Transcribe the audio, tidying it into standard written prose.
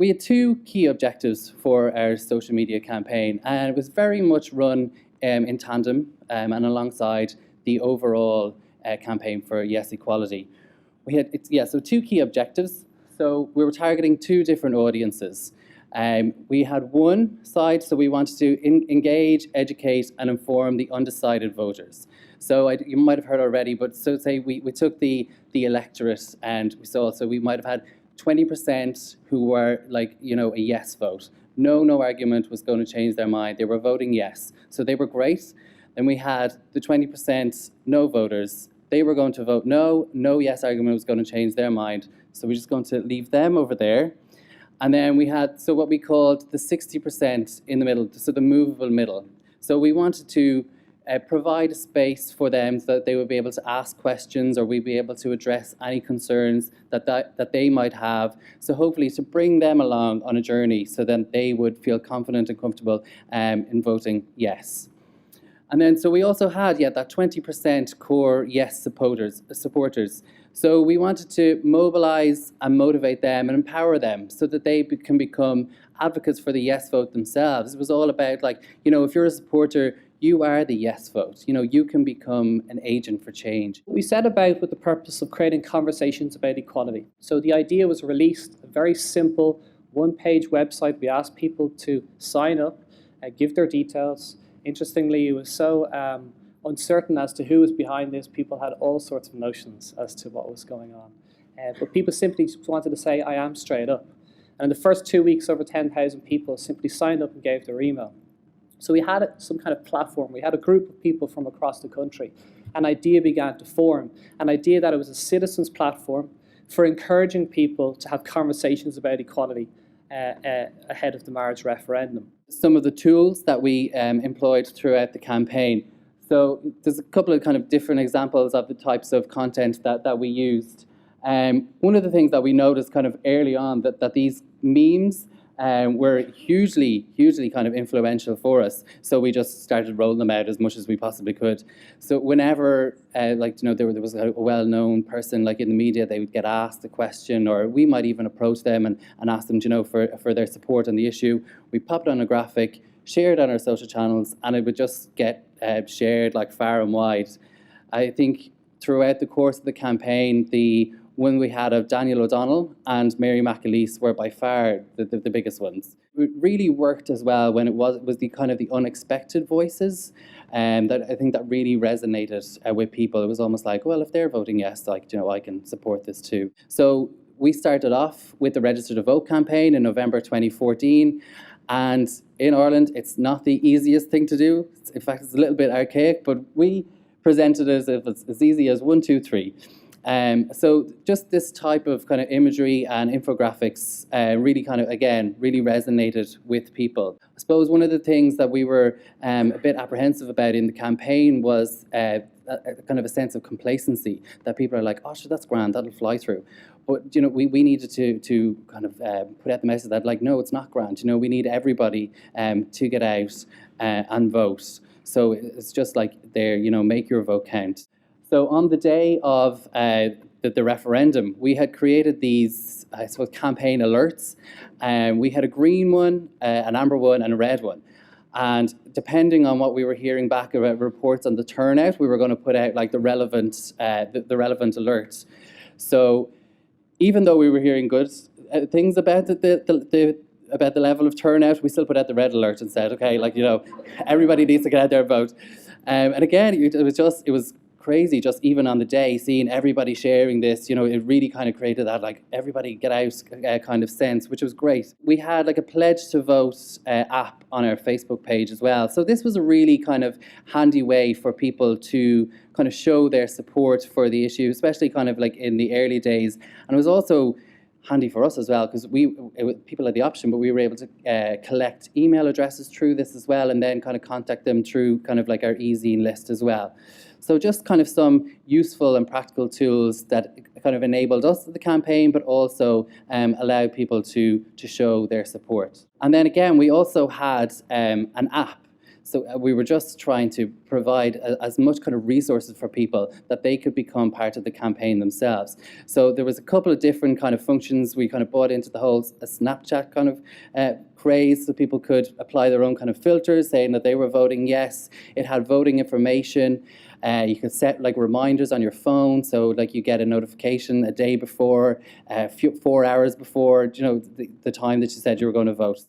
we had two key objectives for our social media campaign, and it was very much run in tandem and alongside the overall campaign for Yes Equality. We had so two key objectives. So we were targeting two different audiences. We had one side, so we wanted to engage, educate, and inform the undecided voters. So you might have heard already, but so say we took the electorate, and we saw, so we might have had 20% who were like, a yes vote. No argument was going to change their mind. They were voting yes. So they were great. Then we had the 20% no voters. They were going to vote no. No yes argument was going to change their mind. So we're just going to leave them over there. And then we had, so what we called the 60% in the middle, so the movable middle. So we wanted to provide a space for them so that they would be able to ask questions, or we'd be able to address any concerns that they might have. So hopefully to bring them along on a journey so that they would feel confident and comfortable in voting yes. And then so we also had that 20% core yes supporters. So we wanted to mobilize and motivate them and empower them so that they can become advocates for the yes vote themselves. It was all about if you're a supporter, you are the yes vote. You can become an agent for change. We set about with the purpose of creating conversations about equality. So the idea was released, a very simple one-page website. We asked people to sign up, give their details. Interestingly, it was so uncertain as to who was behind this. People had all sorts of notions as to what was going on. But people simply just wanted to say, I am straight up. And in the first 2 weeks, over 10,000 people simply signed up and gave their email. So we had some kind of platform. We had a group of people from across the country. An idea began to form, an idea that it was a citizens' platform for encouraging people to have conversations about equality ahead of the marriage referendum. Some of the tools that we employed throughout the campaign. So there's a couple of kind of different examples of the types of content that we used. One of the things that we noticed kind of early on that these memes were hugely kind of influential for us. So we just started rolling them out as much as we possibly could. So whenever there was a well-known person in the media, they would get asked a question, or we might even approach them and ask them for their support on the issue. We popped on a graphic, shared on our social channels, and it would just get shared far and wide. I think throughout the course of the campaign, the one we had of Daniel O'Donnell and Mary McAleese were by far the biggest ones. It really worked as well when it was the kind of the unexpected voices, that I think that really resonated with people. It was almost like, well, if they're voting yes, I can support this too. So we started off with the Register to Vote campaign in November 2014. And in Ireland, it's not the easiest thing to do. In fact, it's a little bit archaic, but we presented it as if it's as easy as 1, 2, 3. So just this type of kind of imagery and infographics really resonated with people. I suppose one of the things that we were a bit apprehensive about in the campaign was a kind of a sense of complacency, that people are like, oh, sure, that's grand, that'll fly through. But we needed to kind of put out the message that no, it's not grand. We need everybody to get out and vote. So it's just make your vote count. So on the day of the referendum, we had created these, campaign alerts. We had a green one, an amber one, and a red one. And depending on what we were hearing back about reports on the turnout, we were going to put out the relevant alerts. So even though we were hearing good things about about the level of turnout, we still put out the red alert and said, okay, everybody needs to get out there and vote. And again, it was crazy, just even on the day, seeing everybody sharing this, it really kind of created that everybody get out kind of sense, which was great. We had a pledge to vote app on our Facebook page as well. So this was a really kind of handy way for people to kind of show their support for the issue, especially kind of in the early days. And it was also handy for us as well, because people had the option, but we were able to collect email addresses through this as well, and then kind of contact them through kind of our e-zine list as well. So just kind of some useful and practical tools that kind of enabled us the campaign, but also allowed people to show their support. And then again, we also had an app. So we were just trying to provide as much kind of resources for people that they could become part of the campaign themselves. So there was a couple of different kind of functions we kind of brought into the whole Snapchat kind of craze, so people could apply their own kind of filters saying that they were voting yes. It had voting information. You could set like reminders on your phone, so like you get a notification a day before, 4 hours before, the time that you said you were going to vote.